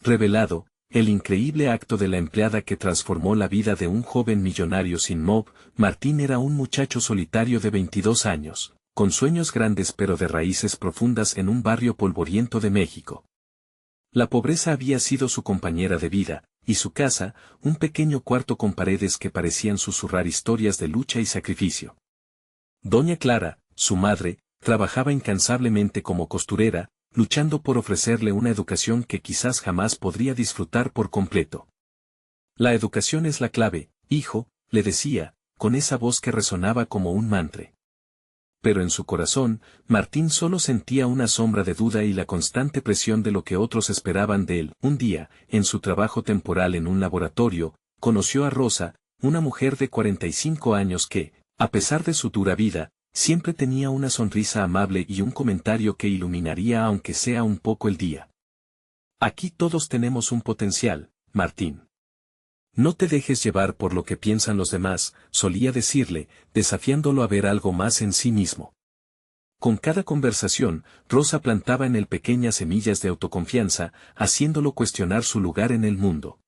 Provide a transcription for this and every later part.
revelado, el increíble acto de la empleada que transformó la vida de un joven millonario sin mob. Martín era un muchacho solitario de 22 años, con sueños grandes pero de raíces profundas en un barrio polvoriento de México. La pobreza había sido su compañera de vida, y su casa, un pequeño cuarto con paredes que parecían susurrar historias de lucha y sacrificio. Doña Clara, su madre, trabajaba incansablemente como costurera, luchando por ofrecerle una educación que quizás jamás podría disfrutar por completo. La educación es la clave, hijo, le decía, con esa voz que resonaba como un mantra. Pero en su corazón, Martín solo sentía una sombra de duda y la constante presión de lo que otros esperaban de él. Un día, en su trabajo temporal en un laboratorio, conoció a Rosa, una mujer de 45 años que, a pesar de su dura vida, siempre tenía una sonrisa amable y un comentario que iluminaría aunque sea un poco el día. Aquí todos tenemos un potencial, Martín. No te dejes llevar por lo que piensan los demás, solía decirle, desafiándolo a ver algo más en sí mismo. Con cada conversación, Rosa plantaba en él pequeñas semillas de autoconfianza, haciéndolo cuestionar su lugar en el mundo.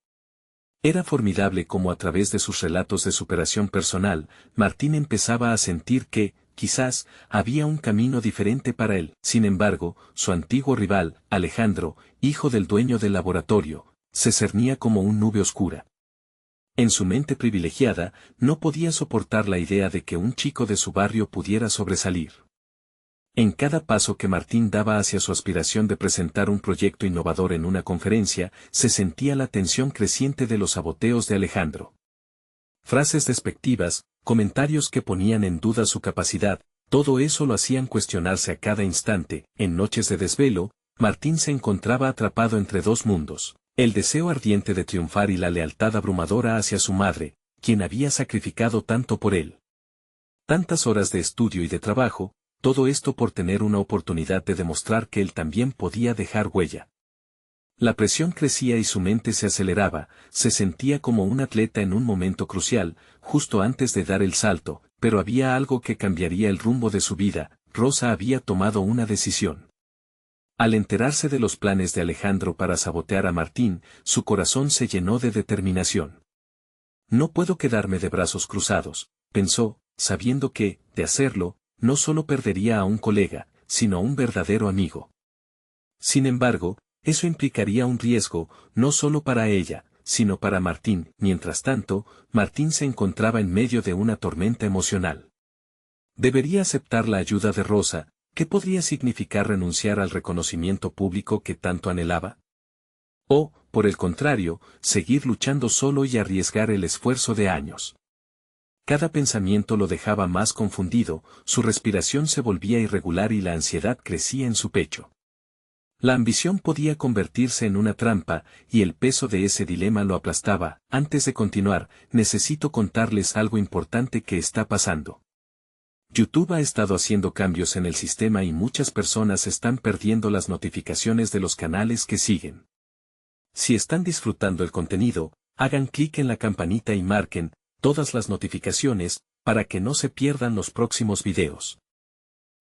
Era formidable como a través de sus relatos de superación personal, Martín empezaba a sentir que, quizás, había un camino diferente para él. Sin embargo, su antiguo rival, Alejandro, hijo del dueño del laboratorio, se cernía como una nube oscura. En su mente privilegiada, no podía soportar la idea de que un chico de su barrio pudiera sobresalir. En cada paso que Martín daba hacia su aspiración de presentar un proyecto innovador en una conferencia, se sentía la tensión creciente de los saboteos de Alejandro. Frases despectivas, comentarios que ponían en duda su capacidad, todo eso lo hacían cuestionarse a cada instante. En noches de desvelo, Martín se encontraba atrapado entre dos mundos, el deseo ardiente de triunfar y la lealtad abrumadora hacia su madre, quien había sacrificado tanto por él. Tantas horas de estudio y de trabajo, todo esto por tener una oportunidad de demostrar que él también podía dejar huella. La presión crecía y su mente se aceleraba, se sentía como un atleta en un momento crucial, justo antes de dar el salto, pero había algo que cambiaría el rumbo de su vida. Rosa había tomado una decisión. Al enterarse de los planes de Alejandro para sabotear a Martín, su corazón se llenó de determinación. No puedo quedarme de brazos cruzados, pensó, sabiendo que, de hacerlo, no solo perdería a un colega, sino a un verdadero amigo. Sin embargo, eso implicaría un riesgo, no solo para ella, sino para Martín. Mientras tanto, Martín se encontraba en medio de una tormenta emocional. ¿Debería aceptar la ayuda de Rosa? ¿Qué podría significar renunciar al reconocimiento público que tanto anhelaba? O, por el contrario, seguir luchando solo y arriesgar el esfuerzo de años. Cada pensamiento lo dejaba más confundido, su respiración se volvía irregular y la ansiedad crecía en su pecho. La ambición podía convertirse en una trampa, y el peso de ese dilema lo aplastaba. Antes de continuar, necesito contarles algo importante que está pasando. YouTube ha estado haciendo cambios en el sistema y muchas personas están perdiendo las notificaciones de los canales que siguen. Si están disfrutando el contenido, hagan clic en la campanita y marquen todas las notificaciones, para que no se pierdan los próximos videos.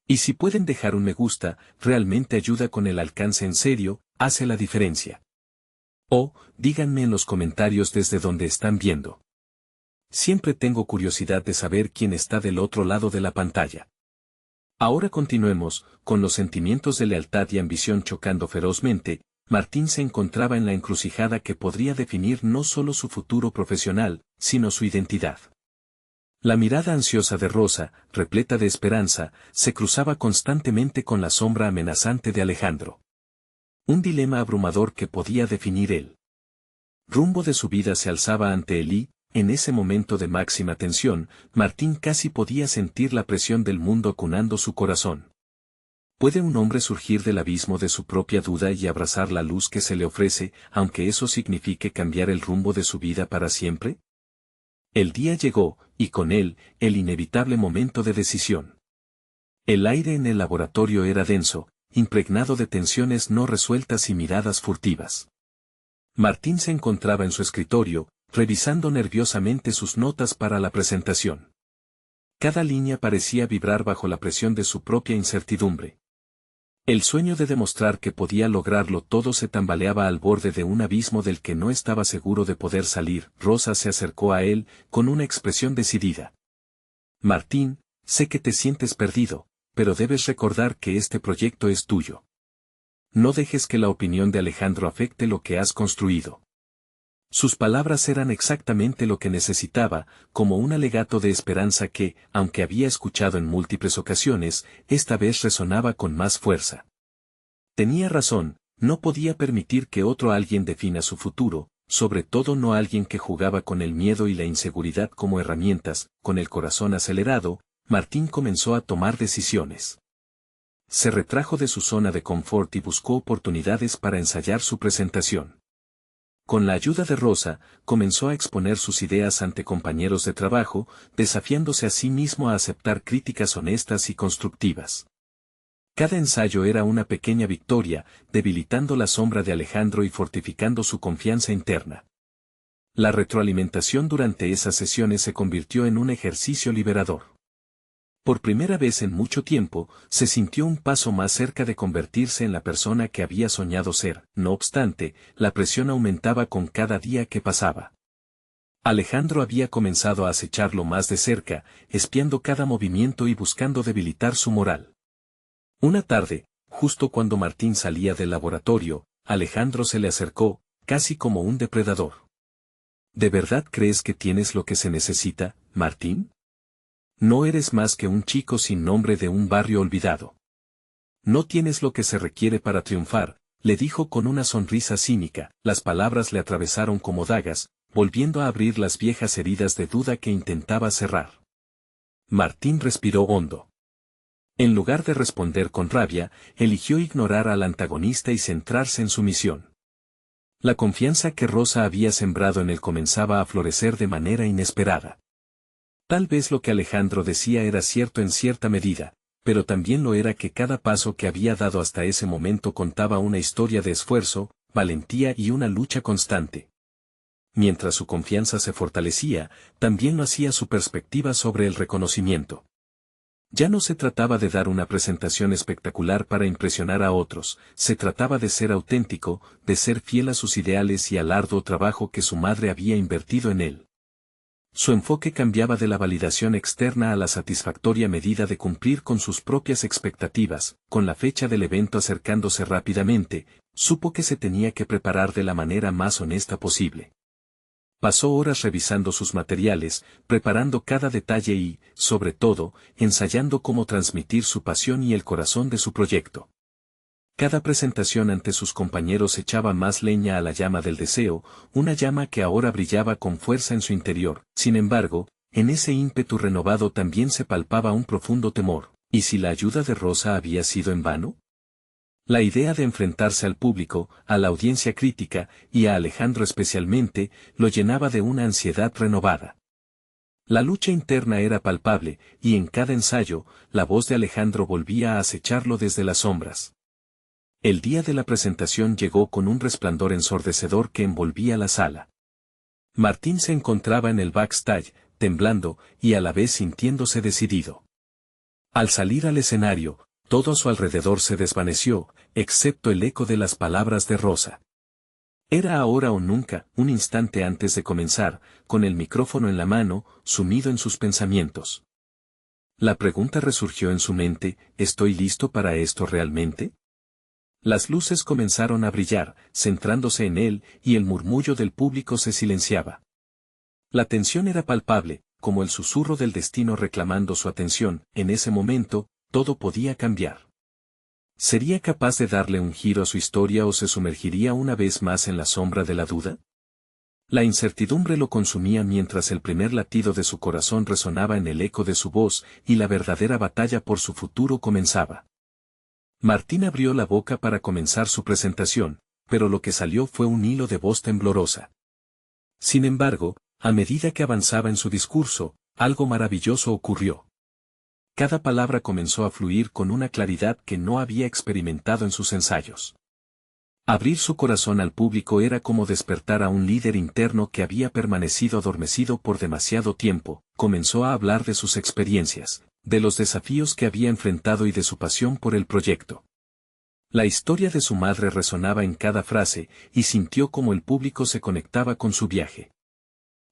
Y si pueden dejar un me gusta, realmente ayuda con el alcance en serio, hace la diferencia. O, díganme en los comentarios desde donde están viendo. Siempre tengo curiosidad de saber quién está del otro lado de la pantalla. Ahora continuemos, con los sentimientos de lealtad y ambición chocando ferozmente. Martín se encontraba en la encrucijada que podría definir no solo su futuro profesional, sino su identidad. La mirada ansiosa de Rosa, repleta de esperanza, se cruzaba constantemente con la sombra amenazante de Alejandro. Un dilema abrumador que podía definir el rumbo de su vida se alzaba ante él y, en ese momento de máxima tensión, Martín casi podía sentir la presión del mundo acunando su corazón. ¿Puede un hombre surgir del abismo de su propia duda y abrazar la luz que se le ofrece, aunque eso signifique cambiar el rumbo de su vida para siempre? El día llegó, y con él, el inevitable momento de decisión. El aire en el laboratorio era denso, impregnado de tensiones no resueltas y miradas furtivas. Martín se encontraba en su escritorio, revisando nerviosamente sus notas para la presentación. Cada línea parecía vibrar bajo la presión de su propia incertidumbre. El sueño de demostrar que podía lograrlo todo se tambaleaba al borde de un abismo del que no estaba seguro de poder salir. Rosa se acercó a él, con una expresión decidida. Martín, sé que te sientes perdido, pero debes recordar que este proyecto es tuyo. No dejes que la opinión de Alejandro afecte lo que has construido. Sus palabras eran exactamente lo que necesitaba, como un alegato de esperanza que, aunque había escuchado en múltiples ocasiones, esta vez resonaba con más fuerza. Tenía razón, no podía permitir que otro alguien defina su futuro, sobre todo no alguien que jugaba con el miedo y la inseguridad como herramientas. Con el corazón acelerado, Martín comenzó a tomar decisiones. Se retrajo de su zona de confort y buscó oportunidades para ensayar su presentación. Con la ayuda de Rosa, comenzó a exponer sus ideas ante compañeros de trabajo, desafiándose a sí mismo a aceptar críticas honestas y constructivas. Cada ensayo era una pequeña victoria, debilitando la sombra de Alejandro y fortificando su confianza interna. La retroalimentación durante esas sesiones se convirtió en un ejercicio liberador. Por primera vez en mucho tiempo, se sintió un paso más cerca de convertirse en la persona que había soñado ser. No obstante, la presión aumentaba con cada día que pasaba. Alejandro había comenzado a acecharlo más de cerca, espiando cada movimiento y buscando debilitar su moral. Una tarde, justo cuando Martín salía del laboratorio, Alejandro se le acercó, casi como un depredador. ¿De verdad crees que tienes lo que se necesita, Martín? No eres más que un chico sin nombre de un barrio olvidado. No tienes lo que se requiere para triunfar, le dijo con una sonrisa cínica. Las palabras le atravesaron como dagas, volviendo a abrir las viejas heridas de duda que intentaba cerrar. Martín respiró hondo. En lugar de responder con rabia, eligió ignorar al antagonista y centrarse en su misión. La confianza que Rosa había sembrado en él comenzaba a florecer de manera inesperada. Tal vez lo que Alejandro decía era cierto en cierta medida, pero también lo era que cada paso que había dado hasta ese momento contaba una historia de esfuerzo, valentía y una lucha constante. Mientras su confianza se fortalecía, también lo hacía su perspectiva sobre el reconocimiento. Ya no se trataba de dar una presentación espectacular para impresionar a otros, se trataba de ser auténtico, de ser fiel a sus ideales y al arduo trabajo que su madre había invertido en él. Su enfoque cambiaba de la validación externa a la satisfactoria medida de cumplir con sus propias expectativas. Con la fecha del evento acercándose rápidamente, supo que se tenía que preparar de la manera más honesta posible. Pasó horas revisando sus materiales, preparando cada detalle y, sobre todo, ensayando cómo transmitir su pasión y el corazón de su proyecto. Cada presentación ante sus compañeros echaba más leña a la llama del deseo, una llama que ahora brillaba con fuerza en su interior. Sin embargo, en ese ímpetu renovado también se palpaba un profundo temor. ¿Y si la ayuda de Rosa había sido en vano? La idea de enfrentarse al público, a la audiencia crítica, y a Alejandro especialmente, lo llenaba de una ansiedad renovada. La lucha interna era palpable, y en cada ensayo, la voz de Alejandro volvía a acecharlo desde las sombras. El día de la presentación llegó con un resplandor ensordecedor que envolvía la sala. Martín se encontraba en el backstage, temblando, y a la vez sintiéndose decidido. Al salir al escenario, todo a su alrededor se desvaneció, excepto el eco de las palabras de Rosa. Era ahora o nunca. Un instante antes de comenzar, con el micrófono en la mano, sumido en sus pensamientos. La pregunta resurgió en su mente: ¿estoy listo para esto realmente? Las luces comenzaron a brillar, centrándose en él, y el murmullo del público se silenciaba. La tensión era palpable, como el susurro del destino reclamando su atención. En ese momento, todo podía cambiar. ¿Sería capaz de darle un giro a su historia o se sumergiría una vez más en la sombra de la duda? La incertidumbre lo consumía mientras el primer latido de su corazón resonaba en el eco de su voz, y la verdadera batalla por su futuro comenzaba. Martín abrió la boca para comenzar su presentación, pero lo que salió fue un hilo de voz temblorosa. Sin embargo, a medida que avanzaba en su discurso, algo maravilloso ocurrió. Cada palabra comenzó a fluir con una claridad que no había experimentado en sus ensayos. Abrir su corazón al público era como despertar a un líder interno que había permanecido adormecido por demasiado tiempo. Comenzó a hablar de sus experiencias, de los desafíos que había enfrentado y de su pasión por el proyecto. La historia de su madre resonaba en cada frase, y sintió como el público se conectaba con su viaje.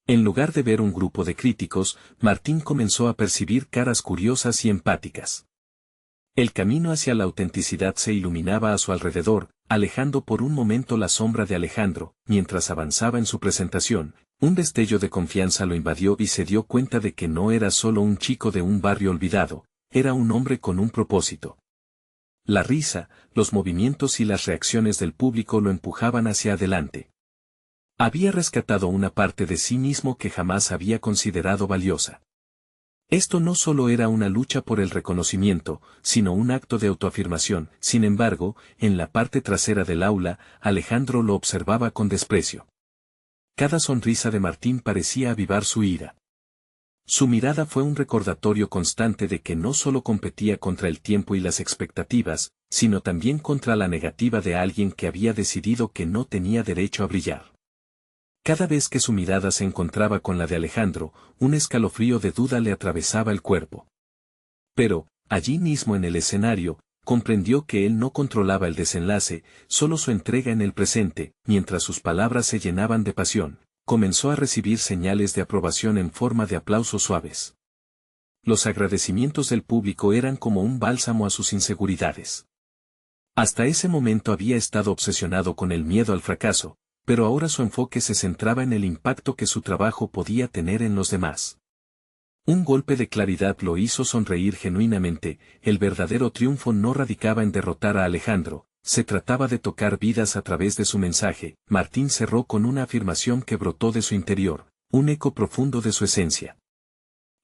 En lugar de ver un grupo de críticos, Martín comenzó a percibir caras curiosas y empáticas. El camino hacia la autenticidad se iluminaba a su alrededor, alejando por un momento la sombra de Alejandro. Mientras avanzaba en su presentación, un destello de confianza lo invadió y se dio cuenta de que no era solo un chico de un barrio olvidado, era un hombre con un propósito. La risa, los movimientos y las reacciones del público lo empujaban hacia adelante. Había rescatado una parte de sí mismo que jamás había considerado valiosa. Esto no solo era una lucha por el reconocimiento, sino un acto de autoafirmación. Sin embargo, en la parte trasera del aula, Alejandro lo observaba con desprecio. Cada sonrisa de Martín parecía avivar su ira. Su mirada fue un recordatorio constante de que no solo competía contra el tiempo y las expectativas, sino también contra la negativa de alguien que había decidido que no tenía derecho a brillar. Cada vez que su mirada se encontraba con la de Alejandro, un escalofrío de duda le atravesaba el cuerpo. Pero, allí mismo en el escenario, comprendió que él no controlaba el desenlace, solo su entrega en el presente. Mientras sus palabras se llenaban de pasión, comenzó a recibir señales de aprobación en forma de aplausos suaves. Los agradecimientos del público eran como un bálsamo a sus inseguridades. Hasta ese momento había estado obsesionado con el miedo al fracaso, pero ahora su enfoque se centraba en el impacto que su trabajo podía tener en los demás. Un golpe de claridad lo hizo sonreír genuinamente. El verdadero triunfo no radicaba en derrotar a Alejandro, se trataba de tocar vidas a través de su mensaje. Martín cerró con una afirmación que brotó de su interior, un eco profundo de su esencia.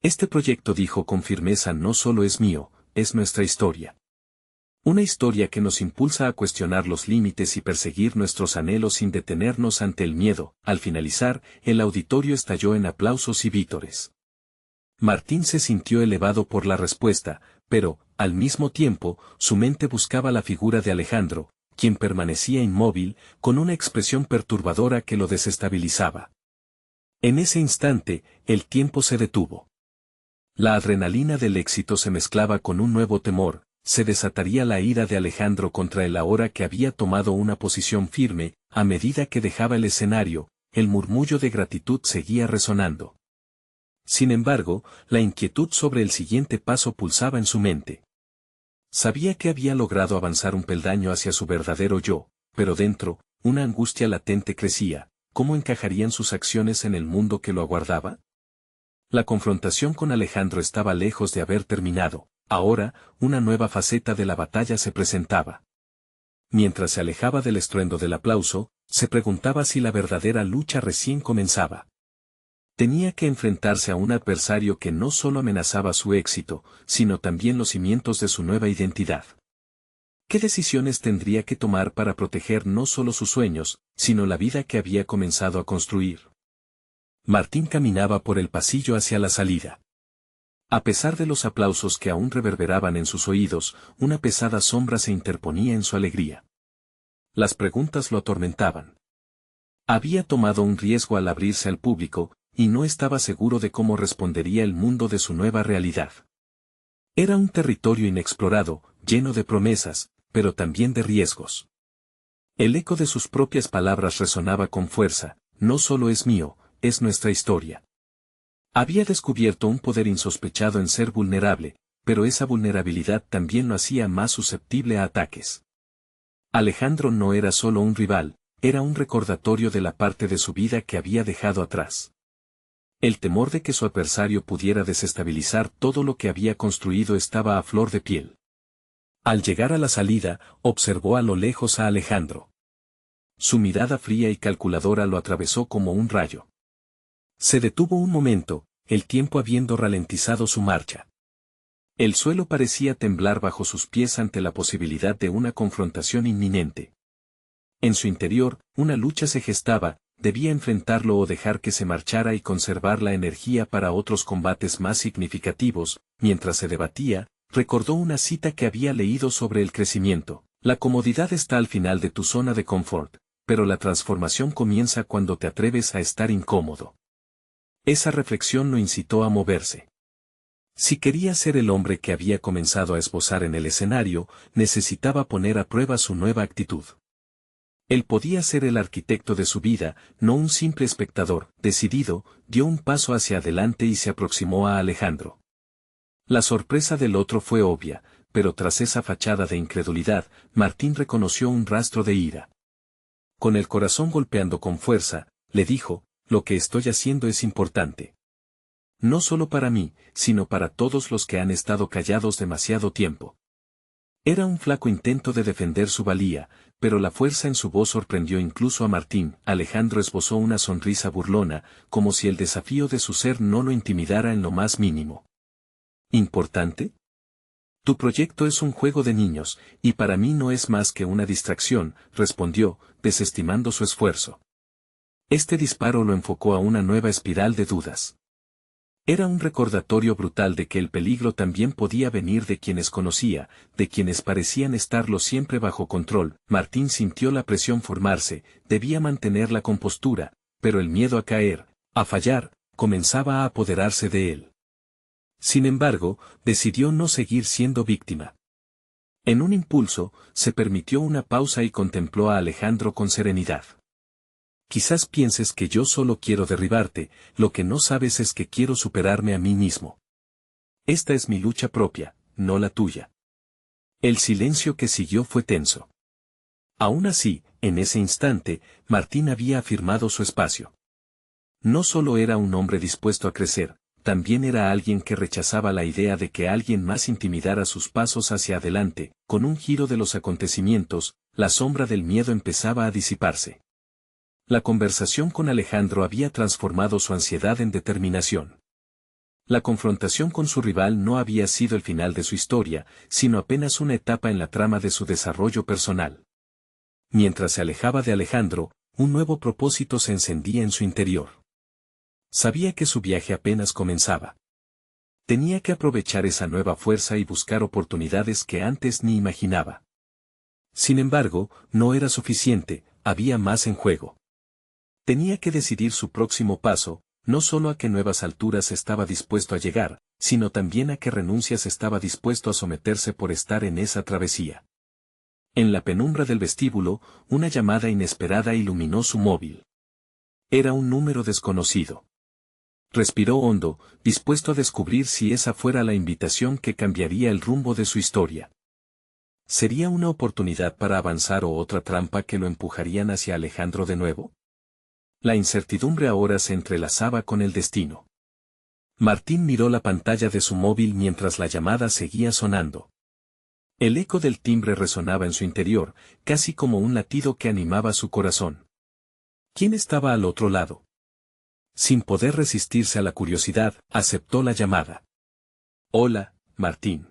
Este proyecto, dijo con firmeza, no solo es mío, es nuestra historia. Una historia que nos impulsa a cuestionar los límites y perseguir nuestros anhelos sin detenernos ante el miedo. Al finalizar, el auditorio estalló en aplausos y vítores. Martín se sintió elevado por la respuesta, pero, al mismo tiempo, su mente buscaba la figura de Alejandro, quien permanecía inmóvil, con una expresión perturbadora que lo desestabilizaba. En ese instante, el tiempo se detuvo. La adrenalina del éxito se mezclaba con un nuevo temor. Se desataría la ira de Alejandro contra él ahora que había tomado una posición firme. A medida que dejaba el escenario, el murmullo de gratitud seguía resonando. Sin embargo, la inquietud sobre el siguiente paso pulsaba en su mente. Sabía que había logrado avanzar un peldaño hacia su verdadero yo, pero dentro, una angustia latente crecía. ¿Cómo encajarían sus acciones en el mundo que lo aguardaba? La confrontación con Alejandro estaba lejos de haber terminado. Ahora, una nueva faceta de la batalla se presentaba. Mientras se alejaba del estruendo del aplauso, se preguntaba si la verdadera lucha recién comenzaba. Tenía que enfrentarse a un adversario que no solo amenazaba su éxito, sino también los cimientos de su nueva identidad. ¿Qué decisiones tendría que tomar para proteger no solo sus sueños, sino la vida que había comenzado a construir? Martín caminaba por el pasillo hacia la salida. A pesar de los aplausos que aún reverberaban en sus oídos, una pesada sombra se interponía en su alegría. Las preguntas lo atormentaban. Había tomado un riesgo al abrirse al público, y no estaba seguro de cómo respondería el mundo de su nueva realidad. Era un territorio inexplorado, lleno de promesas, pero también de riesgos. El eco de sus propias palabras resonaba con fuerza: no solo es mío, es nuestra historia. Había descubierto un poder insospechado en ser vulnerable, pero esa vulnerabilidad también lo hacía más susceptible a ataques. Alejandro no era solo un rival, era un recordatorio de la parte de su vida que había dejado atrás. El temor de que su adversario pudiera desestabilizar todo lo que había construido estaba a flor de piel. Al llegar a la salida, observó a lo lejos a Alejandro. Su mirada fría y calculadora lo atravesó como un rayo. Se detuvo un momento, el tiempo habiendo ralentizado su marcha. El suelo parecía temblar bajo sus pies ante la posibilidad de una confrontación inminente. En su interior, una lucha se gestaba: debía enfrentarlo o dejar que se marchara y conservar la energía para otros combates más significativos. Mientras se debatía, recordó una cita que había leído sobre el crecimiento: la comodidad está al final de tu zona de confort, pero la transformación comienza cuando te atreves a estar incómodo. Esa reflexión lo incitó a moverse. Si quería ser el hombre que había comenzado a esbozar en el escenario, necesitaba poner a prueba su nueva actitud. Él podía ser el arquitecto de su vida, no un simple espectador. Decidido, dio un paso hacia adelante y se aproximó a Alejandro. La sorpresa del otro fue obvia, pero tras esa fachada de incredulidad, Martín reconoció un rastro de ira. Con el corazón golpeando con fuerza, le dijo: lo que estoy haciendo es importante. No solo para mí, sino para todos los que han estado callados demasiado tiempo. Era un flaco intento de defender su valía, pero la fuerza en su voz sorprendió incluso a Martín. Alejandro esbozó una sonrisa burlona, como si el desafío de su ser no lo intimidara en lo más mínimo. ¿Importante? Tu proyecto es un juego de niños, y para mí no es más que una distracción, respondió, desestimando su esfuerzo. Este disparo lo enfocó a una nueva espiral de dudas. Era un recordatorio brutal de que el peligro también podía venir de quienes conocía, de quienes parecían estarlo siempre bajo control. Martín sintió la presión formarse, debía mantener la compostura, pero el miedo a caer, a fallar, comenzaba a apoderarse de él. Sin embargo, decidió no seguir siendo víctima. En un impulso, se permitió una pausa y contempló a Alejandro con serenidad. Quizás pienses que yo solo quiero derribarte, lo que no sabes es que quiero superarme a mí mismo. Esta es mi lucha propia, no la tuya. El silencio que siguió fue tenso. Aún así, en ese instante, Martín había afirmado su espacio. No solo era un hombre dispuesto a crecer, también era alguien que rechazaba la idea de que alguien más intimidara sus pasos hacia adelante. Con un giro de los acontecimientos, la sombra del miedo empezaba a disiparse. La conversación con Alejandro había transformado su ansiedad en determinación. La confrontación con su rival no había sido el final de su historia, sino apenas una etapa en la trama de su desarrollo personal. Mientras se alejaba de Alejandro, un nuevo propósito se encendía en su interior. Sabía que su viaje apenas comenzaba. Tenía que aprovechar esa nueva fuerza y buscar oportunidades que antes ni imaginaba. Sin embargo, no era suficiente, había más en juego. Tenía que decidir su próximo paso, no solo a qué nuevas alturas estaba dispuesto a llegar, sino también a qué renuncias estaba dispuesto a someterse por estar en esa travesía. En la penumbra del vestíbulo, una llamada inesperada iluminó su móvil. Era un número desconocido. Respiró hondo, dispuesto a descubrir si esa fuera la invitación que cambiaría el rumbo de su historia. ¿Sería una oportunidad para avanzar o otra trampa que lo empujarían hacia Alejandro de nuevo? La incertidumbre ahora se entrelazaba con el destino. Martín miró la pantalla de su móvil mientras la llamada seguía sonando. El eco del timbre resonaba en su interior, casi como un latido que animaba su corazón. ¿Quién estaba al otro lado? Sin poder resistirse a la curiosidad, aceptó la llamada. Hola, Martín.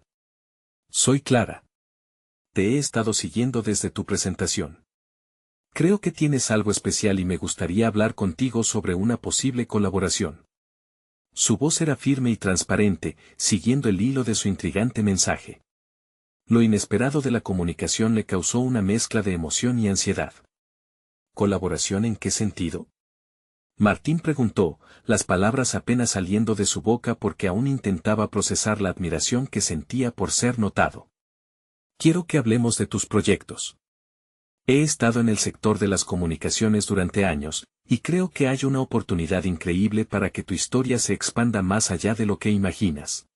Soy Clara. Te he estado siguiendo desde tu presentación. Creo que tienes algo especial y me gustaría hablar contigo sobre una posible colaboración. Su voz era firme y transparente, siguiendo el hilo de su intrigante mensaje. Lo inesperado de la comunicación le causó una mezcla de emoción y ansiedad. ¿Colaboración en qué sentido? Martín preguntó, las palabras apenas saliendo de su boca porque aún intentaba procesar la admiración que sentía por ser notado. Quiero que hablemos de tus proyectos. He estado en el sector de las comunicaciones durante años, y creo que hay una oportunidad increíble para que tu historia se expanda más allá de lo que imaginas.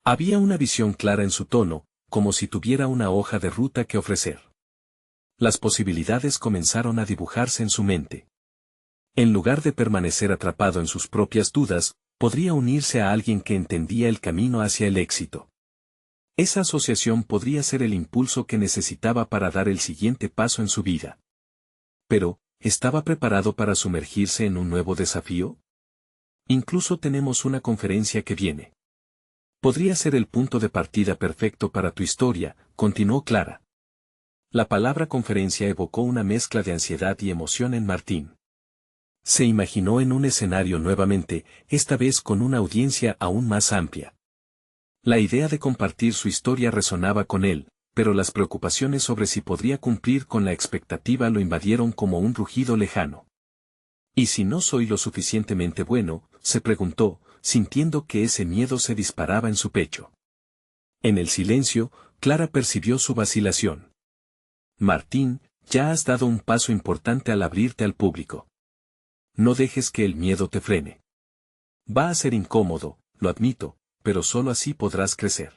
Había una visión clara en su tono, como si tuviera una hoja de ruta que ofrecer. Las posibilidades comenzaron a dibujarse en su mente. En lugar de permanecer atrapado en sus propias dudas, podría unirse a alguien que entendía el camino hacia el éxito. Esa asociación podría ser el impulso que necesitaba para dar el siguiente paso en su vida. Pero, ¿estaba preparado para sumergirse en un nuevo desafío? Incluso tenemos una conferencia que viene. Podría ser el punto de partida perfecto para tu historia, continuó Clara. La palabra conferencia evocó una mezcla de ansiedad y emoción en Martín. Se imaginó en un escenario nuevamente, esta vez con una audiencia aún más amplia. La idea de compartir su historia resonaba con él, pero las preocupaciones sobre si podría cumplir con la expectativa lo invadieron como un rugido lejano. ¿Y si no soy lo suficientemente bueno?, se preguntó, sintiendo que ese miedo se disparaba en su pecho. En el silencio, Clara percibió su vacilación. Martín, ya has dado un paso importante al abrirte al público. No dejes que el miedo te frene. Va a ser incómodo, lo admito, pero solo así podrás crecer.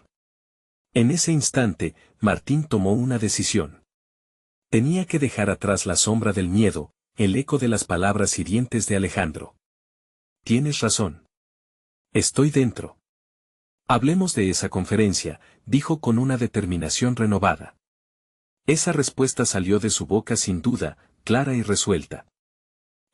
En ese instante, Martín tomó una decisión. Tenía que dejar atrás la sombra del miedo, el eco de las palabras hirientes de Alejandro. Tienes razón. Estoy dentro. Hablemos de esa conferencia, dijo con una determinación renovada. Esa respuesta salió de su boca sin duda, clara y resuelta.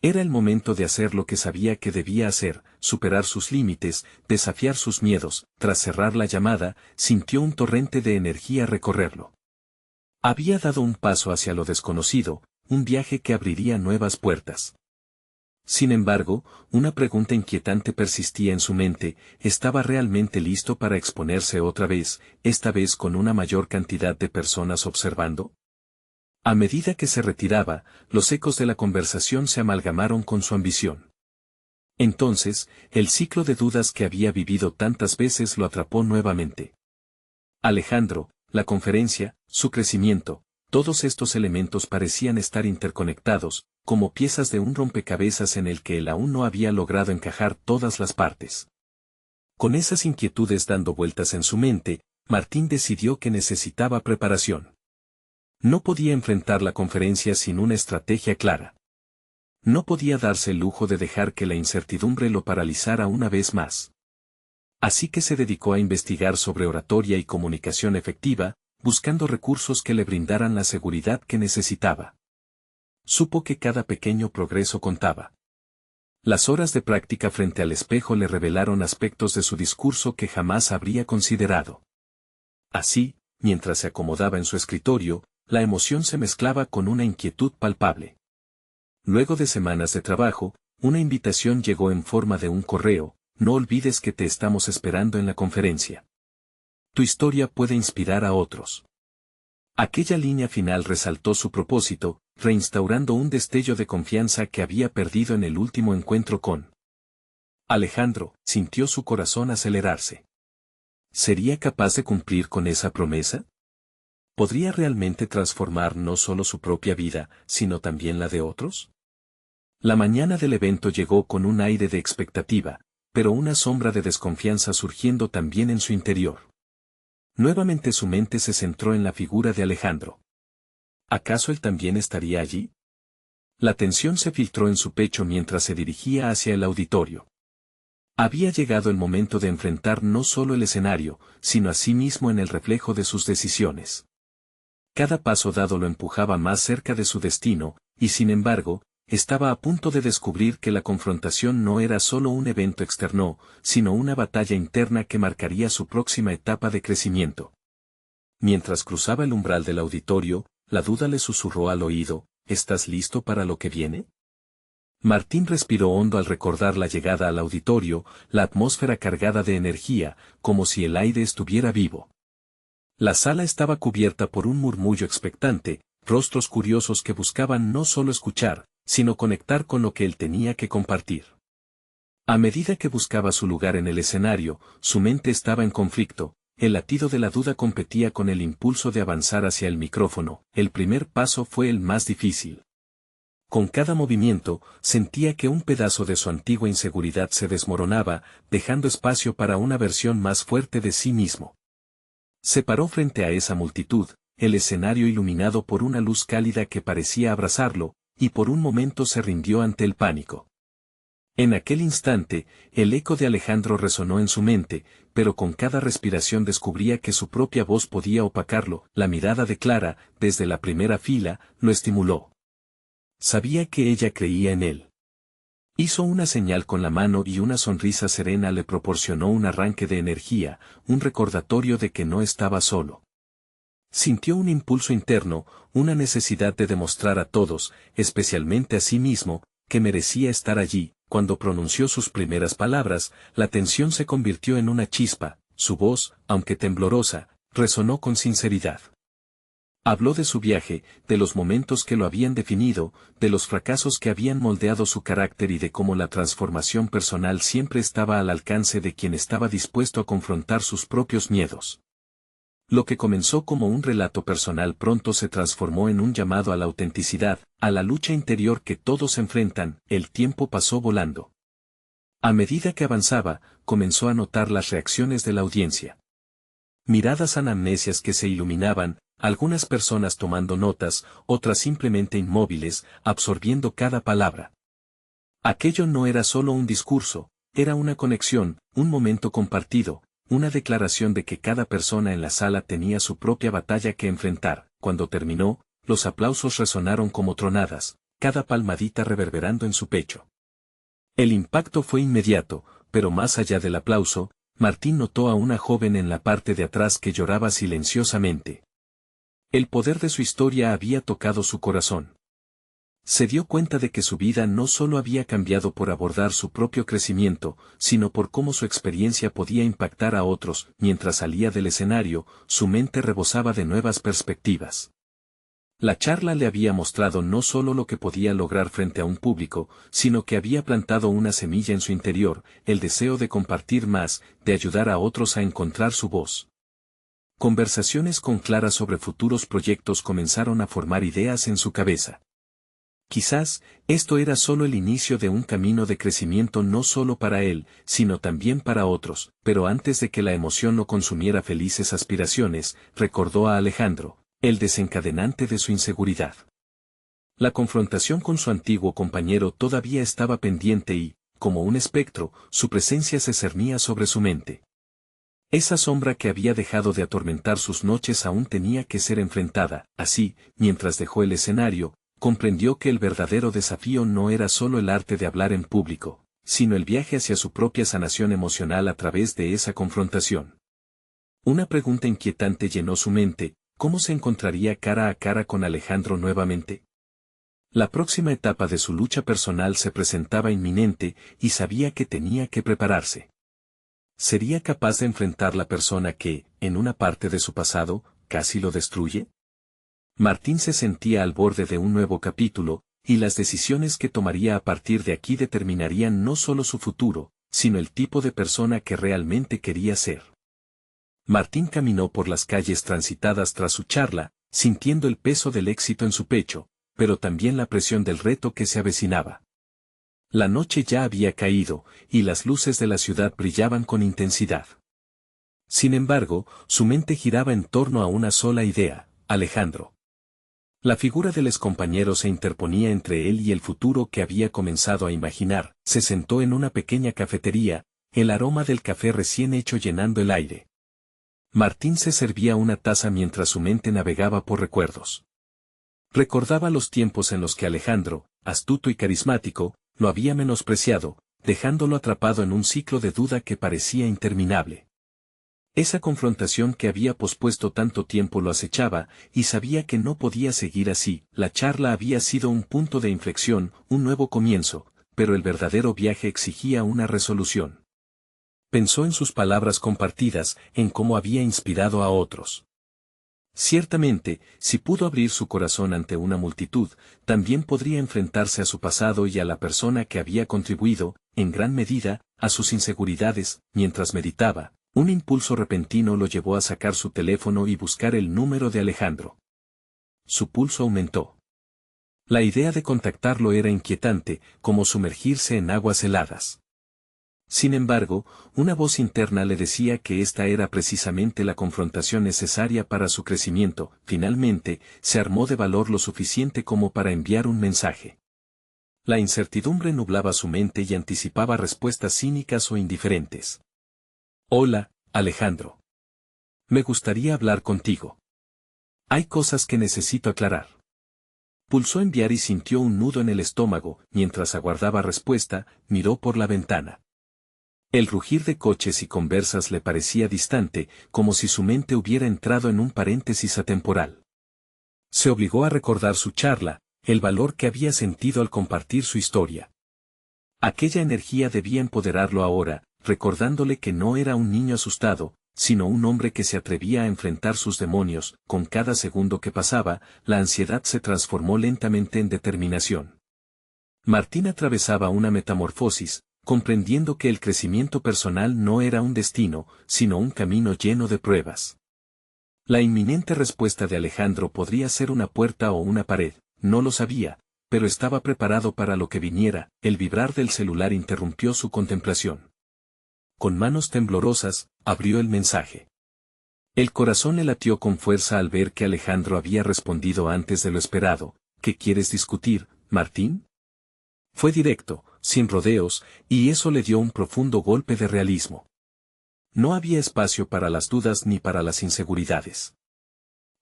Era el momento de hacer lo que sabía que debía hacer, superar sus límites, desafiar sus miedos. Tras cerrar la llamada, sintió un torrente de energía recorrerlo. Había dado un paso hacia lo desconocido, un viaje que abriría nuevas puertas. Sin embargo, una pregunta inquietante persistía en su mente: ¿estaba realmente listo para exponerse otra vez, esta vez con una mayor cantidad de personas observando? A medida que se retiraba, los ecos de la conversación se amalgamaron con su ambición. Entonces, el ciclo de dudas que había vivido tantas veces lo atrapó nuevamente. Alejandro, la conferencia, su crecimiento, todos estos elementos parecían estar interconectados, como piezas de un rompecabezas en el que él aún no había logrado encajar todas las partes. Con esas inquietudes dando vueltas en su mente, Martín decidió que necesitaba preparación. No podía enfrentar la conferencia sin una estrategia clara. No podía darse el lujo de dejar que la incertidumbre lo paralizara una vez más. Así que se dedicó a investigar sobre oratoria y comunicación efectiva, buscando recursos que le brindaran la seguridad que necesitaba. Supo que cada pequeño progreso contaba. Las horas de práctica frente al espejo le revelaron aspectos de su discurso que jamás habría considerado. Así, mientras se acomodaba en su escritorio, la emoción se mezclaba con una inquietud palpable. Luego de semanas de trabajo, una invitación llegó en forma de un correo: no olvides que te estamos esperando en la conferencia. Tu historia puede inspirar a otros. Aquella línea final resaltó su propósito, reinstaurando un destello de confianza que había perdido en el último encuentro con Alejandro. Sintió su corazón acelerarse. ¿Sería capaz de cumplir con esa promesa? ¿Podría realmente transformar no solo su propia vida, sino también la de otros? La mañana del evento llegó con un aire de expectativa, pero una sombra de desconfianza surgiendo también en su interior. Nuevamente su mente se centró en la figura de Alejandro. ¿Acaso él también estaría allí? La tensión se filtró en su pecho mientras se dirigía hacia el auditorio. Había llegado el momento de enfrentar no solo el escenario, sino a sí mismo en el reflejo de sus decisiones. Cada paso dado lo empujaba más cerca de su destino, y sin embargo, estaba a punto de descubrir que la confrontación no era solo un evento externo, sino una batalla interna que marcaría su próxima etapa de crecimiento. Mientras cruzaba el umbral del auditorio, la duda le susurró al oído: ¿estás listo para lo que viene? Martín respiró hondo al recordar la llegada al auditorio, la atmósfera cargada de energía, como si el aire estuviera vivo. La sala estaba cubierta por un murmullo expectante, rostros curiosos que buscaban no solo escuchar, sino conectar con lo que él tenía que compartir. A medida que buscaba su lugar en el escenario, su mente estaba en conflicto. El latido de la duda competía con el impulso de avanzar hacia el micrófono. El primer paso fue el más difícil. Con cada movimiento, sentía que un pedazo de su antigua inseguridad se desmoronaba, dejando espacio para una versión más fuerte de sí mismo. Se paró frente a esa multitud, el escenario iluminado por una luz cálida que parecía abrazarlo, y por un momento se rindió ante el pánico. En aquel instante, el eco de Alejandro resonó en su mente, pero con cada respiración descubría que su propia voz podía opacarlo. La mirada de Clara, desde la primera fila, lo estimuló. Sabía que ella creía en él. Hizo una señal con la mano y una sonrisa serena le proporcionó un arranque de energía, un recordatorio de que no estaba solo. Sintió un impulso interno, una necesidad de demostrar a todos, especialmente a sí mismo, que merecía estar allí. Cuando pronunció sus primeras palabras, la tensión se convirtió en una chispa. Su voz, aunque temblorosa, resonó con sinceridad. Habló de su viaje, de los momentos que lo habían definido, de los fracasos que habían moldeado su carácter y de cómo la transformación personal siempre estaba al alcance de quien estaba dispuesto a confrontar sus propios miedos. Lo que comenzó como un relato personal pronto se transformó en un llamado a la autenticidad, a la lucha interior que todos enfrentan. El tiempo pasó volando. A medida que avanzaba, comenzó a notar las reacciones de la audiencia. Miradas anamnesias que se iluminaban, algunas personas tomando notas, otras simplemente inmóviles, absorbiendo cada palabra. Aquello no era solo un discurso, era una conexión, un momento compartido, una declaración de que cada persona en la sala tenía su propia batalla que enfrentar. Cuando terminó, los aplausos resonaron como tronadas, cada palmadita reverberando en su pecho. El impacto fue inmediato, pero más allá del aplauso, Martín notó a una joven en la parte de atrás que lloraba silenciosamente. El poder de su historia había tocado su corazón. Se dio cuenta de que su vida no solo había cambiado por abordar su propio crecimiento, sino por cómo su experiencia podía impactar a otros. Mientras salía del escenario, su mente rebosaba de nuevas perspectivas. La charla le había mostrado no solo lo que podía lograr frente a un público, sino que había plantado una semilla en su interior, el deseo de compartir más, de ayudar a otros a encontrar su voz. Conversaciones con Clara sobre futuros proyectos comenzaron a formar ideas en su cabeza. Quizás, esto era solo el inicio de un camino de crecimiento no solo para él, sino también para otros, pero antes de que la emoción lo consumiera felices aspiraciones, recordó a Alejandro, el desencadenante de su inseguridad. La confrontación con su antiguo compañero todavía estaba pendiente y, como un espectro, su presencia se cernía sobre su mente. Esa sombra que había dejado de atormentar sus noches aún tenía que ser enfrentada. Así, mientras dejó el escenario, comprendió que el verdadero desafío no era solo el arte de hablar en público, sino el viaje hacia su propia sanación emocional a través de esa confrontación. Una pregunta inquietante llenó su mente: ¿cómo se encontraría cara a cara con Alejandro nuevamente? La próxima etapa de su lucha personal se presentaba inminente, y sabía que tenía que prepararse. ¿Sería capaz de enfrentar la persona que, en una parte de su pasado, casi lo destruye? Martín se sentía al borde de un nuevo capítulo, y las decisiones que tomaría a partir de aquí determinarían no solo su futuro, sino el tipo de persona que realmente quería ser. Martín caminó por las calles transitadas tras su charla, sintiendo el peso del éxito en su pecho, pero también la presión del reto que se avecinaba. La noche ya había caído, y las luces de la ciudad brillaban con intensidad. Sin embargo, su mente giraba en torno a una sola idea: Alejandro. La figura del excompañero se interponía entre él y el futuro que había comenzado a imaginar. Se sentó en una pequeña cafetería, el aroma del café recién hecho llenando el aire. Martín se servía una taza mientras su mente navegaba por recuerdos. Recordaba los tiempos en los que Alejandro, astuto y carismático, lo había menospreciado, dejándolo atrapado en un ciclo de duda que parecía interminable. Esa confrontación que había pospuesto tanto tiempo lo acechaba, y sabía que no podía seguir así. La charla había sido un punto de inflexión, un nuevo comienzo, pero el verdadero viaje exigía una resolución. Pensó en sus palabras compartidas, en cómo había inspirado a otros. Ciertamente, si pudo abrir su corazón ante una multitud, también podría enfrentarse a su pasado y a la persona que había contribuido, en gran medida, a sus inseguridades. Mientras meditaba, un impulso repentino lo llevó a sacar su teléfono y buscar el número de Alejandro. Su pulso aumentó. La idea de contactarlo era inquietante, como sumergirse en aguas heladas. Sin embargo, una voz interna le decía que esta era precisamente la confrontación necesaria para su crecimiento. Finalmente, se armó de valor lo suficiente como para enviar un mensaje. La incertidumbre nublaba su mente y anticipaba respuestas cínicas o indiferentes. Hola, Alejandro. Me gustaría hablar contigo. Hay cosas que necesito aclarar. Pulsó enviar y sintió un nudo en el estómago. Mientras aguardaba respuesta, miró por la ventana. El rugir de coches y conversas le parecía distante, como si su mente hubiera entrado en un paréntesis atemporal. Se obligó a recordar su charla, el valor que había sentido al compartir su historia. Aquella energía debía empoderarlo ahora, recordándole que no era un niño asustado, sino un hombre que se atrevía a enfrentar sus demonios. Con cada segundo que pasaba, la ansiedad se transformó lentamente en determinación. Martín atravesaba una metamorfosis, comprendiendo que el crecimiento personal no era un destino, sino un camino lleno de pruebas. La inminente respuesta de Alejandro podría ser una puerta o una pared, no lo sabía, pero estaba preparado para lo que viniera. El vibrar del celular interrumpió su contemplación. Con manos temblorosas, abrió el mensaje. El corazón le latió con fuerza al ver que Alejandro había respondido antes de lo esperado. ¿Qué quieres discutir, Martín? Fue directo, sin rodeos, y eso le dio un profundo golpe de realismo. No había espacio para las dudas ni para las inseguridades.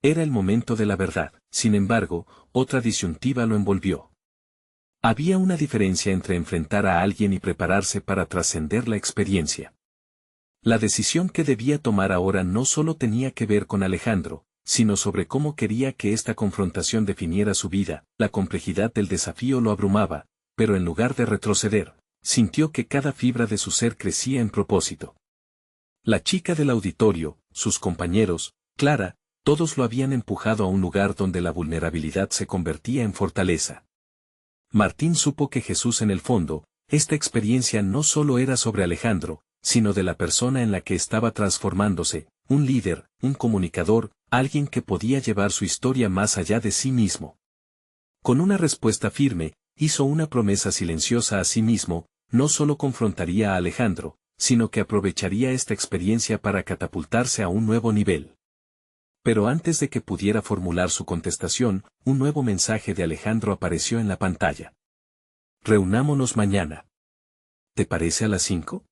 Era el momento de la verdad. Sin embargo, otra disyuntiva lo envolvió. Había una diferencia entre enfrentar a alguien y prepararse para trascender la experiencia. La decisión que debía tomar ahora no solo tenía que ver con Alejandro, sino sobre cómo quería que esta confrontación definiera su vida. La complejidad del desafío lo abrumaba, pero en lugar de retroceder, sintió que cada fibra de su ser crecía en propósito. La chica del auditorio, sus compañeros, Clara, todos lo habían empujado a un lugar donde la vulnerabilidad se convertía en fortaleza. Martín supo que Jesús en el fondo, esta experiencia no solo era sobre Alejandro, sino de la persona en la que estaba transformándose, un líder, un comunicador, alguien que podía llevar su historia más allá de sí mismo. Con una respuesta firme, hizo una promesa silenciosa a sí mismo, no solo confrontaría a Alejandro, sino que aprovecharía esta experiencia para catapultarse a un nuevo nivel. Pero antes de que pudiera formular su contestación, un nuevo mensaje de Alejandro apareció en la pantalla. Reunámonos mañana. ¿Te parece a las 5?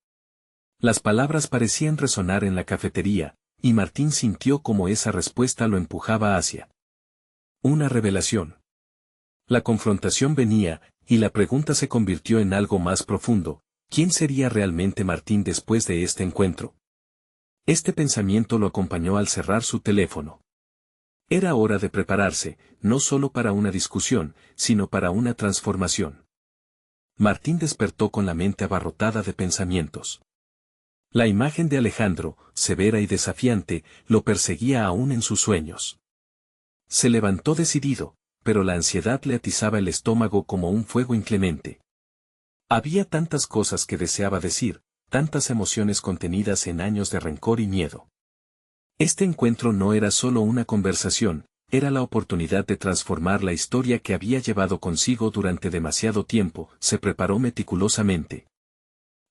Las palabras parecían resonar en la cafetería, y Martín sintió como esa respuesta lo empujaba hacia una revelación. La confrontación venía, y la pregunta se convirtió en algo más profundo. ¿Quién sería realmente Martín después de este encuentro? Este pensamiento lo acompañó al cerrar su teléfono. Era hora de prepararse, no solo para una discusión, sino para una transformación. Martín despertó con la mente abarrotada de pensamientos. La imagen de Alejandro, severa y desafiante, lo perseguía aún en sus sueños. Se levantó decidido, pero la ansiedad le atizaba el estómago como un fuego inclemente. Había tantas cosas que deseaba decir, tantas emociones contenidas en años de rencor y miedo. Este encuentro no era solo una conversación, era la oportunidad de transformar la historia que había llevado consigo durante demasiado tiempo. Se preparó meticulosamente.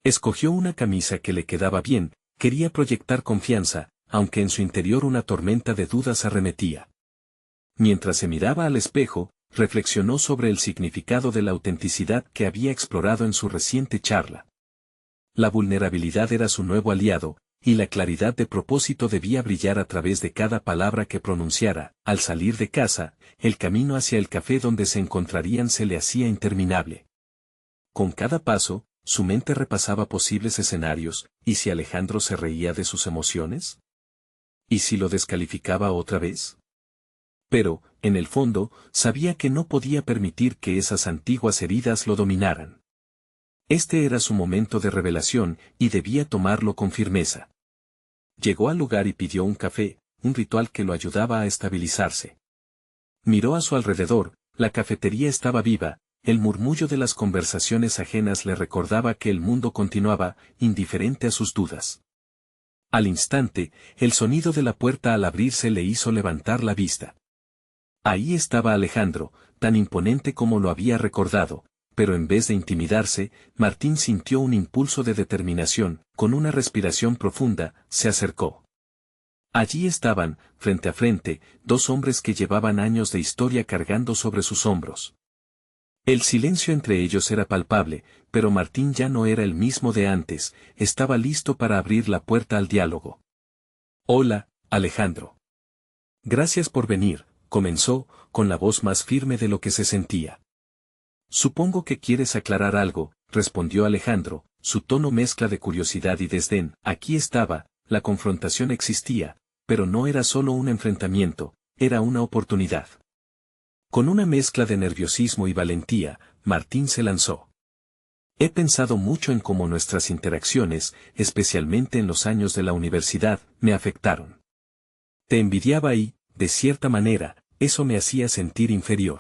Escogió una camisa que le quedaba bien, quería proyectar confianza, aunque en su interior una tormenta de dudas arremetía. Mientras se miraba al espejo, reflexionó sobre el significado de la autenticidad que había explorado en su reciente charla. La vulnerabilidad era su nuevo aliado, y la claridad de propósito debía brillar a través de cada palabra que pronunciara. Al salir de casa, el camino hacia el café donde se encontrarían se le hacía interminable. Con cada paso, su mente repasaba posibles escenarios. ¿Y si Alejandro se reía de sus emociones? ¿Y si lo descalificaba otra vez? Pero, en el fondo, sabía que no podía permitir que esas antiguas heridas lo dominaran. Este era su momento de revelación, y debía tomarlo con firmeza. Llegó al lugar y pidió un café, un ritual que lo ayudaba a estabilizarse. Miró a su alrededor, la cafetería estaba viva, el murmullo de las conversaciones ajenas le recordaba que el mundo continuaba, indiferente a sus dudas. Al instante, el sonido de la puerta al abrirse le hizo levantar la vista. Ahí estaba Alejandro, tan imponente como lo había recordado. Pero en vez de intimidarse, Martín sintió un impulso de determinación. Con una respiración profunda, se acercó. Allí estaban, frente a frente, dos hombres que llevaban años de historia cargando sobre sus hombros. El silencio entre ellos era palpable, pero Martín ya no era el mismo de antes, estaba listo para abrir la puerta al diálogo. Hola, Alejandro. Gracias por venir, comenzó, con la voz más firme de lo que se sentía. Supongo que quieres aclarar algo, respondió Alejandro, su tono mezcla de curiosidad y desdén. Aquí estaba, la confrontación existía, pero no era solo un enfrentamiento, era una oportunidad. Con una mezcla de nerviosismo y valentía, Martín se lanzó. He pensado mucho en cómo nuestras interacciones, especialmente en los años de la universidad, me afectaron. Te envidiaba y, de cierta manera, eso me hacía sentir inferior.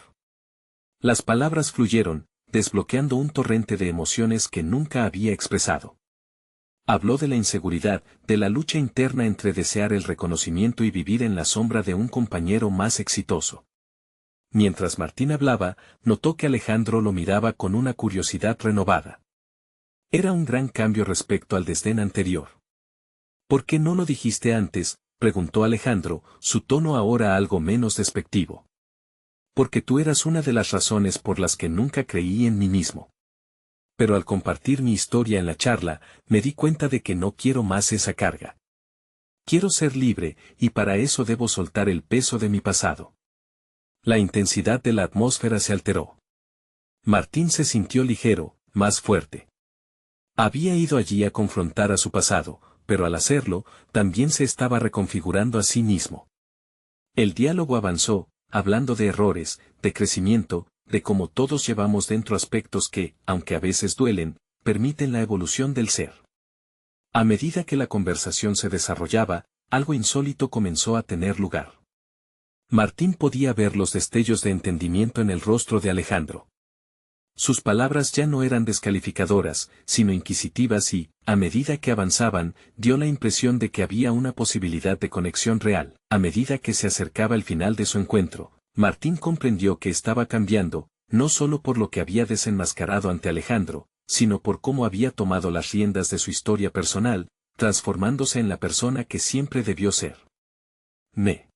Las palabras fluyeron, desbloqueando un torrente de emociones que nunca había expresado. Habló de la inseguridad, de la lucha interna entre desear el reconocimiento y vivir en la sombra de un compañero más exitoso. Mientras Martín hablaba, notó que Alejandro lo miraba con una curiosidad renovada. Era un gran cambio respecto al desdén anterior. ¿Por qué no lo dijiste antes?, preguntó Alejandro, su tono ahora algo menos despectivo. Porque tú eras una de las razones por las que nunca creí en mí mismo. Pero al compartir mi historia en la charla, me di cuenta de que no quiero más esa carga. Quiero ser libre, y para eso debo soltar el peso de mi pasado. La intensidad de la atmósfera se alteró. Martín se sintió ligero, más fuerte. Había ido allí a confrontar a su pasado, pero al hacerlo, también se estaba reconfigurando a sí mismo. El diálogo avanzó, hablando de errores, de crecimiento, de cómo todos llevamos dentro aspectos que, aunque a veces duelen, permiten la evolución del ser. A medida que la conversación se desarrollaba, algo insólito comenzó a tener lugar. Martín podía ver los destellos de entendimiento en el rostro de Alejandro. Sus palabras ya no eran descalificadoras, sino inquisitivas y, a medida que avanzaban, dio la impresión de que había una posibilidad de conexión real. A medida que se acercaba el final de su encuentro, Martín comprendió que estaba cambiando, no solo por lo que había desenmascarado ante Alejandro, sino por cómo había tomado las riendas de su historia personal, transformándose en la persona que siempre debió ser. Me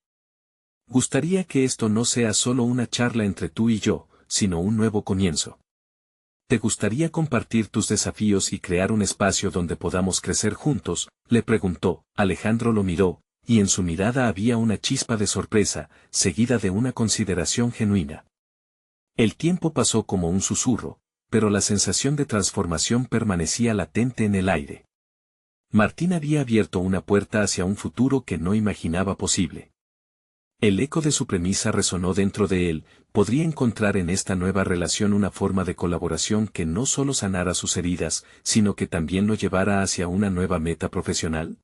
gustaría que esto no sea solo una charla entre tú y yo, sino un nuevo comienzo. ¿Te gustaría compartir tus desafíos y crear un espacio donde podamos crecer juntos?, le preguntó. Alejandro lo miró, y en su mirada había una chispa de sorpresa, seguida de una consideración genuina. El tiempo pasó como un susurro, pero la sensación de transformación permanecía latente en el aire. Martín había abierto una puerta hacia un futuro que no imaginaba posible. El eco de su premisa resonó dentro de él. ¿Podría encontrar en esta nueva relación una forma de colaboración que no solo sanara sus heridas, sino que también lo llevara hacia una nueva meta profesional?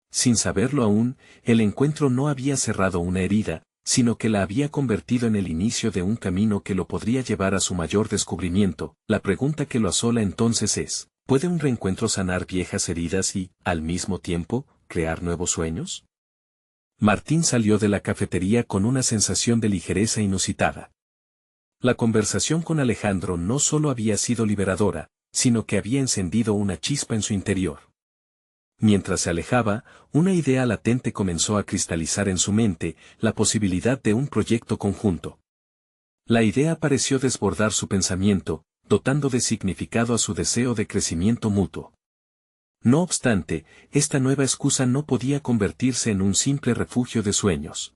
Sin saberlo aún, el encuentro no había cerrado una herida, sino que la había convertido en el inicio de un camino que lo podría llevar a su mayor descubrimiento. La pregunta que lo asola entonces es, ¿puede un reencuentro sanar viejas heridas y, al mismo tiempo, crear nuevos sueños? Martín salió de la cafetería con una sensación de ligereza inusitada. La conversación con Alejandro no solo había sido liberadora, sino que había encendido una chispa en su interior. Mientras se alejaba, una idea latente comenzó a cristalizar en su mente, la posibilidad de un proyecto conjunto. La idea pareció desbordar su pensamiento, dotando de significado a su deseo de crecimiento mutuo. No obstante, esta nueva excusa no podía convertirse en un simple refugio de sueños.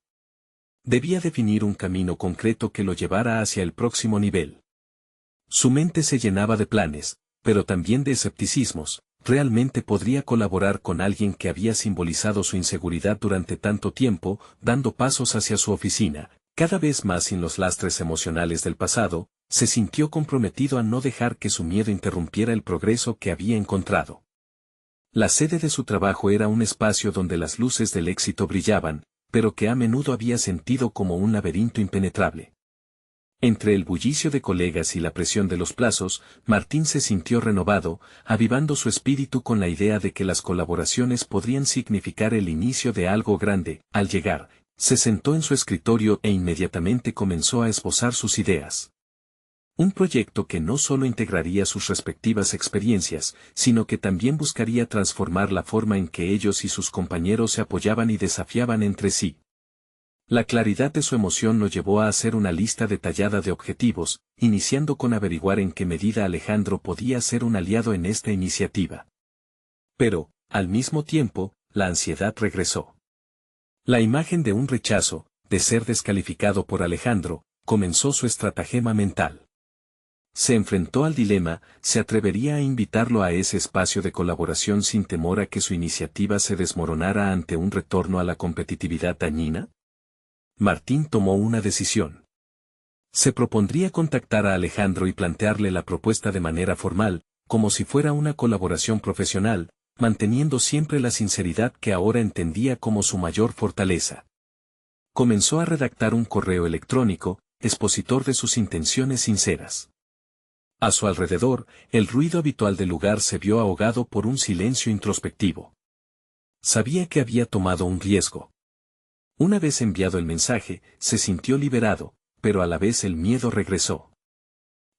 Debía definir un camino concreto que lo llevara hacia el próximo nivel. Su mente se llenaba de planes, pero también de escepticismos. ¿Realmente podría colaborar con alguien que había simbolizado su inseguridad durante tanto tiempo, dando pasos hacia su oficina, cada vez más sin los lastres emocionales del pasado? Se sintió comprometido a no dejar que su miedo interrumpiera el progreso que había encontrado. La sede de su trabajo era un espacio donde las luces del éxito brillaban, pero que a menudo había sentido como un laberinto impenetrable. Entre el bullicio de colegas y la presión de los plazos, Martín se sintió renovado, avivando su espíritu con la idea de que las colaboraciones podrían significar el inicio de algo grande. Al llegar, se sentó en su escritorio e inmediatamente comenzó a esbozar sus ideas. Un proyecto que no solo integraría sus respectivas experiencias, sino que también buscaría transformar la forma en que ellos y sus compañeros se apoyaban y desafiaban entre sí. La claridad de su emoción lo llevó a hacer una lista detallada de objetivos, iniciando con averiguar en qué medida Alejandro podía ser un aliado en esta iniciativa. Pero, al mismo tiempo, la ansiedad regresó. La imagen de un rechazo, de ser descalificado por Alejandro, comenzó su estratagema mental. Se enfrentó al dilema, ¿se atrevería a invitarlo a ese espacio de colaboración sin temor a que su iniciativa se desmoronara ante un retorno a la competitividad dañina? Martín tomó una decisión. Se propondría contactar a Alejandro y plantearle la propuesta de manera formal, como si fuera una colaboración profesional, manteniendo siempre la sinceridad que ahora entendía como su mayor fortaleza. Comenzó a redactar un correo electrónico, expositor de sus intenciones sinceras. A su alrededor, el ruido habitual del lugar se vio ahogado por un silencio introspectivo. Sabía que había tomado un riesgo. Una vez enviado el mensaje, se sintió liberado, pero a la vez el miedo regresó.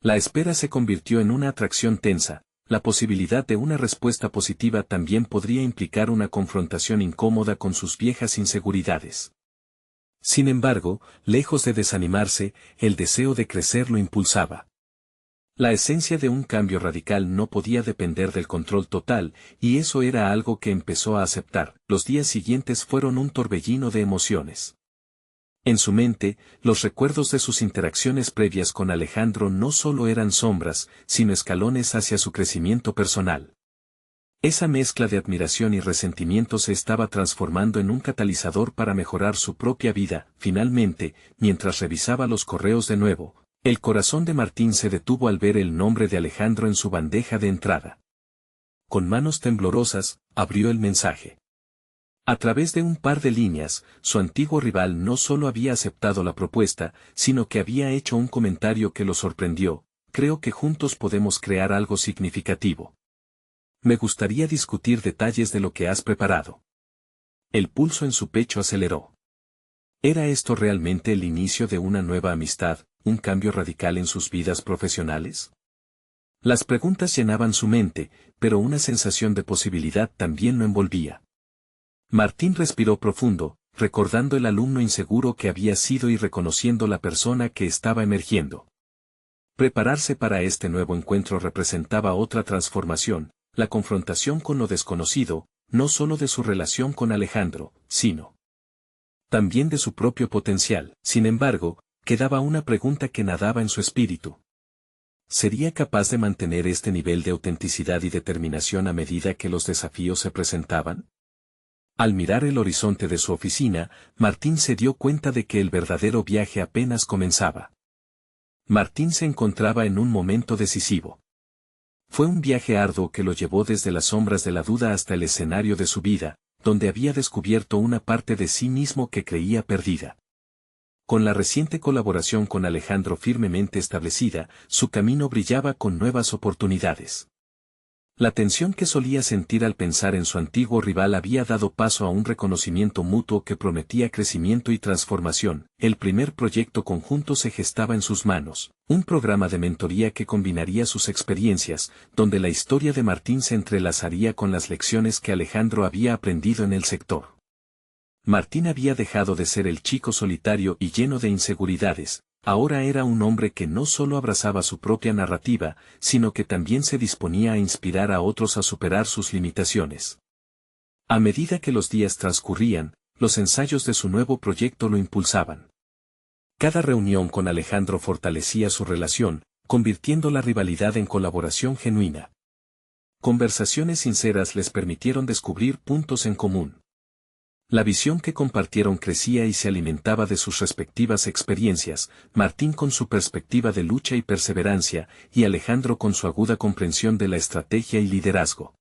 La espera se convirtió en una atracción tensa, la posibilidad de una respuesta positiva también podría implicar una confrontación incómoda con sus viejas inseguridades. Sin embargo, lejos de desanimarse, el deseo de crecer lo impulsaba. La esencia de un cambio radical no podía depender del control total, y eso era algo que empezó a aceptar. Los días siguientes fueron un torbellino de emociones. En su mente, los recuerdos de sus interacciones previas con Alejandro no solo eran sombras, sino escalones hacia su crecimiento personal. Esa mezcla de admiración y resentimiento se estaba transformando en un catalizador para mejorar su propia vida. Finalmente, mientras revisaba los correos de nuevo, el corazón de Martín se detuvo al ver el nombre de Alejandro en su bandeja de entrada. Con manos temblorosas, abrió el mensaje. A través de un par de líneas, su antiguo rival no solo había aceptado la propuesta, sino que había hecho un comentario que lo sorprendió: creo que juntos podemos crear algo significativo. Me gustaría discutir detalles de lo que has preparado. El pulso en su pecho aceleró. ¿Era esto realmente el inicio de una nueva amistad, un cambio radical en sus vidas profesionales? Las preguntas llenaban su mente, pero una sensación de posibilidad también lo envolvía. Martín respiró profundo, recordando el alumno inseguro que había sido y reconociendo la persona que estaba emergiendo. Prepararse para este nuevo encuentro representaba otra transformación, la confrontación con lo desconocido, no solo de su relación con Alejandro, sino también de su propio potencial. Sin embargo, quedaba una pregunta que nadaba en su espíritu. ¿Sería capaz de mantener este nivel de autenticidad y determinación a medida que los desafíos se presentaban? Al mirar el horizonte de su oficina, Martín se dio cuenta de que el verdadero viaje apenas comenzaba. Martín se encontraba en un momento decisivo. Fue un viaje arduo que lo llevó desde las sombras de la duda hasta el escenario de su vida, donde había descubierto una parte de sí mismo que creía perdida. Con la reciente colaboración con Alejandro firmemente establecida, su camino brillaba con nuevas oportunidades. La tensión que solía sentir al pensar en su antiguo rival había dado paso a un reconocimiento mutuo que prometía crecimiento y transformación. El primer proyecto conjunto se gestaba en sus manos, un programa de mentoría que combinaría sus experiencias, donde la historia de Martín se entrelazaría con las lecciones que Alejandro había aprendido en el sector. Martín había dejado de ser el chico solitario y lleno de inseguridades. Ahora era un hombre que no solo abrazaba su propia narrativa, sino que también se disponía a inspirar a otros a superar sus limitaciones. A medida que los días transcurrían, los ensayos de su nuevo proyecto lo impulsaban. Cada reunión con Alejandro fortalecía su relación, convirtiendo la rivalidad en colaboración genuina. Conversaciones sinceras les permitieron descubrir puntos en común. La visión que compartieron crecía y se alimentaba de sus respectivas experiencias, Martín con su perspectiva de lucha y perseverancia, y Alejandro con su aguda comprensión de la estrategia y liderazgo.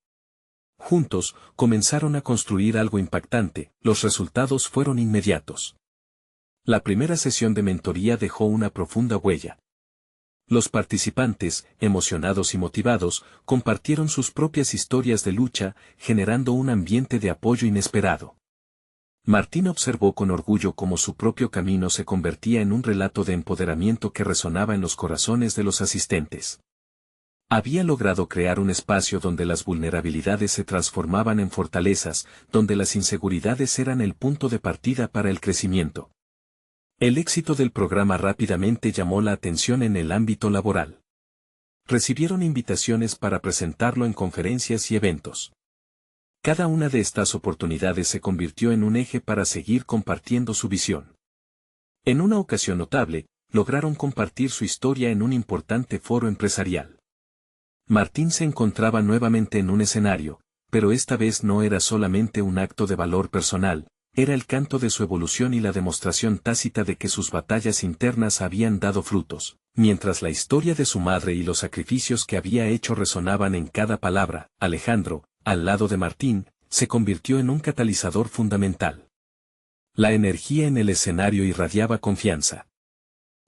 Juntos, comenzaron a construir algo impactante. Los resultados fueron inmediatos. La primera sesión de mentoría dejó una profunda huella. Los participantes, emocionados y motivados, compartieron sus propias historias de lucha, generando un ambiente de apoyo inesperado. Martín observó con orgullo cómo su propio camino se convertía en un relato de empoderamiento que resonaba en los corazones de los asistentes. Había logrado crear un espacio donde las vulnerabilidades se transformaban en fortalezas, donde las inseguridades eran el punto de partida para el crecimiento. El éxito del programa rápidamente llamó la atención en el ámbito laboral. Recibieron invitaciones para presentarlo en conferencias y eventos. Cada una de estas oportunidades se convirtió en un eje para seguir compartiendo su visión. En una ocasión notable, lograron compartir su historia en un importante foro empresarial. Martín se encontraba nuevamente en un escenario, pero esta vez no era solamente un acto de valor personal, era el canto de su evolución y la demostración tácita de que sus batallas internas habían dado frutos, mientras la historia de su madre y los sacrificios que había hecho resonaban en cada palabra. Alejandro, al lado de Martín, se convirtió en un catalizador fundamental. La energía en el escenario irradiaba confianza.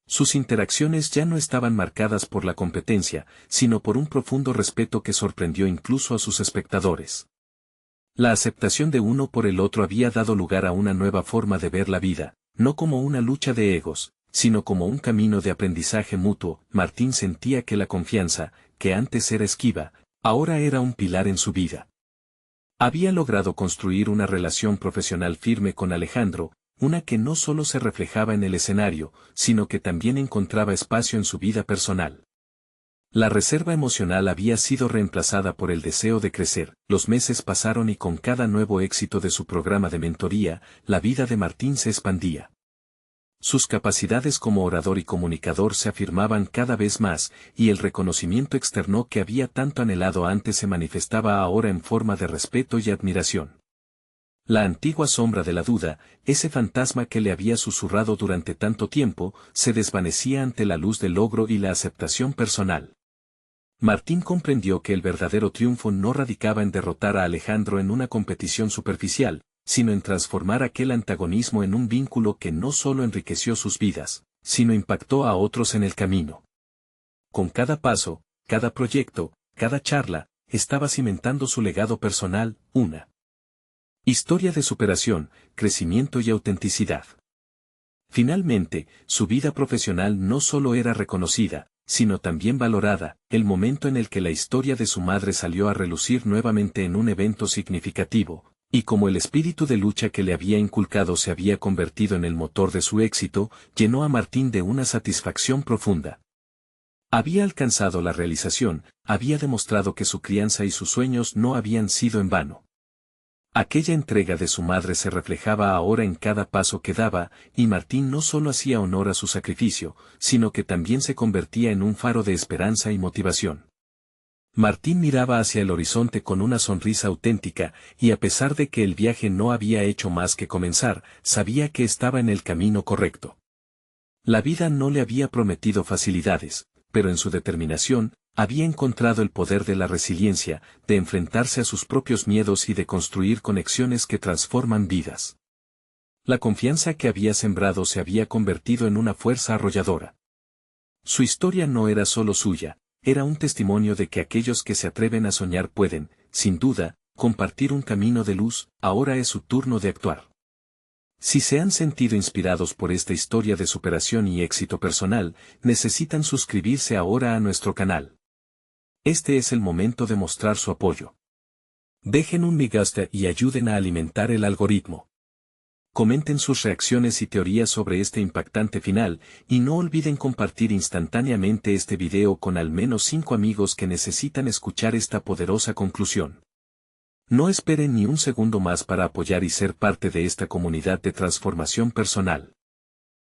Sus interacciones ya no estaban marcadas por la competencia, sino por un profundo respeto que sorprendió incluso a sus espectadores. La aceptación de uno por el otro había dado lugar a una nueva forma de ver la vida, no como una lucha de egos, sino como un camino de aprendizaje mutuo. Martín sentía que la confianza, que antes era esquiva, ahora era un pilar en su vida. Había logrado construir una relación profesional firme con Alejandro, una que no solo se reflejaba en el escenario, sino que también encontraba espacio en su vida personal. La reserva emocional había sido reemplazada por el deseo de crecer. Los meses pasaron y con cada nuevo éxito de su programa de mentoría, la vida de Martín se expandía. Sus capacidades como orador y comunicador se afirmaban cada vez más, y el reconocimiento externo que había tanto anhelado antes se manifestaba ahora en forma de respeto y admiración. La antigua sombra de la duda, ese fantasma que le había susurrado durante tanto tiempo, se desvanecía ante la luz del logro y la aceptación personal. Martín comprendió que el verdadero triunfo no radicaba en derrotar a Alejandro en una competición superficial, sino en transformar aquel antagonismo en un vínculo que no solo enriqueció sus vidas, sino impactó a otros en el camino. Con cada paso, cada proyecto, cada charla, estaba cimentando su legado personal, una historia de superación, crecimiento y autenticidad. Finalmente, su vida profesional no solo era reconocida, sino también valorada. El momento en el que la historia de su madre salió a relucir nuevamente en un evento significativo, y como el espíritu de lucha que le había inculcado se había convertido en el motor de su éxito, llenó a Martín de una satisfacción profunda. Había alcanzado la realización, había demostrado que su crianza y sus sueños no habían sido en vano. Aquella entrega de su madre se reflejaba ahora en cada paso que daba, y Martín no solo hacía honor a su sacrificio, sino que también se convertía en un faro de esperanza y motivación. Martín miraba hacia el horizonte con una sonrisa auténtica, y a pesar de que el viaje no había hecho más que comenzar, sabía que estaba en el camino correcto. La vida no le había prometido facilidades, pero en su determinación, había encontrado el poder de la resiliencia, de enfrentarse a sus propios miedos y de construir conexiones que transforman vidas. La confianza que había sembrado se había convertido en una fuerza arrolladora. Su historia no era solo suya, era un testimonio de que aquellos que se atreven a soñar pueden, sin duda, compartir un camino de luz. Ahora es su turno de actuar. Si se han sentido inspirados por esta historia de superación y éxito personal, necesitan suscribirse ahora a nuestro canal. Este es el momento de mostrar su apoyo. Dejen un me gusta y ayuden a alimentar el algoritmo. Comenten sus reacciones y teorías sobre este impactante final, y no olviden compartir instantáneamente este video con al menos 5 amigos que necesitan escuchar esta poderosa conclusión. No esperen ni un segundo más para apoyar y ser parte de esta comunidad de transformación personal.